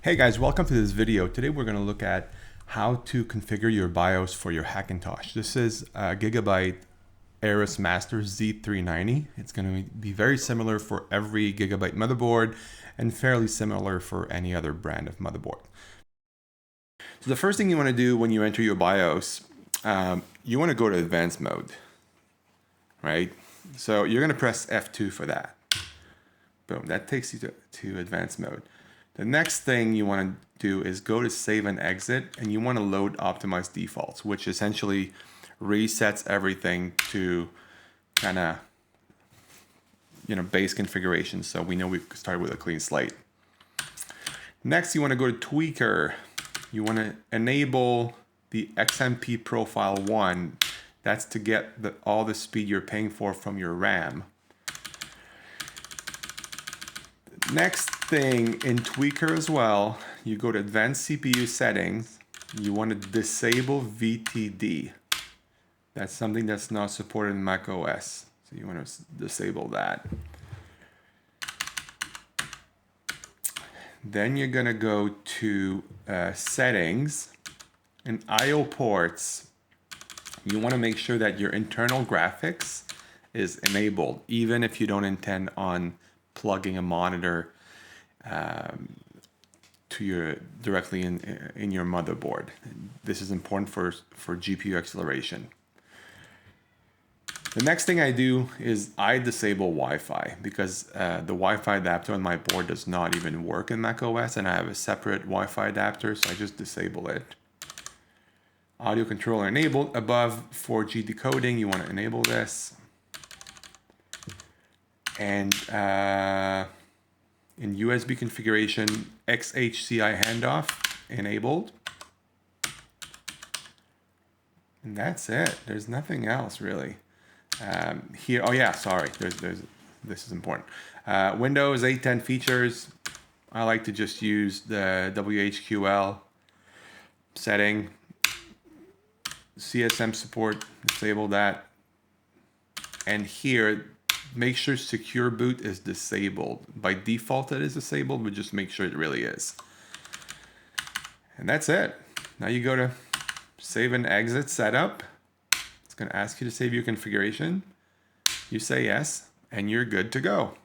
Hey guys, welcome to this video. Today we're going to look at how to configure your BIOS for your Hackintosh. This is a Gigabyte Aorus Master Z390. It's going to be very similar for every Gigabyte motherboard and fairly similar for any other brand of motherboard. So the first thing you want to do when you enter your BIOS, you want to go to advanced mode, right? So you're going to press F2 for that. Boom, that takes you to advanced mode. The next thing you want to do is go to save and exit, and you want to load optimized defaults, which essentially resets everything to kind of, base configuration. So we know we've started with a clean slate. Next, you want to go to tweaker. You want to enable the XMP profile 1. That's to get all the speed you're paying for from your RAM. Next thing in tweaker as well, you go to advanced CPU settings. You want to disable VTD. That's something that's not supported in Mac OS. So you want to disable that. Then you're going to go to settings and IO ports. You want to make sure that your internal graphics is enabled, even if you don't intend on plugging a monitor directly in your motherboard. This is important for GPU acceleration. The next thing I do is I disable Wi-Fi because the Wi-Fi adapter on my board does not even work in Mac OS, and I have a separate Wi-Fi adapter, so I just disable it. Audio controller enabled. Above 4G decoding, you want to enable this. And in USB configuration, XHCI handoff enabled. And that's it. There's nothing else really. Here, oh yeah, sorry. This is important. Windows 8.10 features. I like to just use the WHQL setting. CSM support, disable that. And here, make sure secure boot is disabled. By default it is disabled, but just make sure it really is. And that's it. Now you go to save and exit setup. It's going to ask you to save your configuration. You say yes, and you're good to go.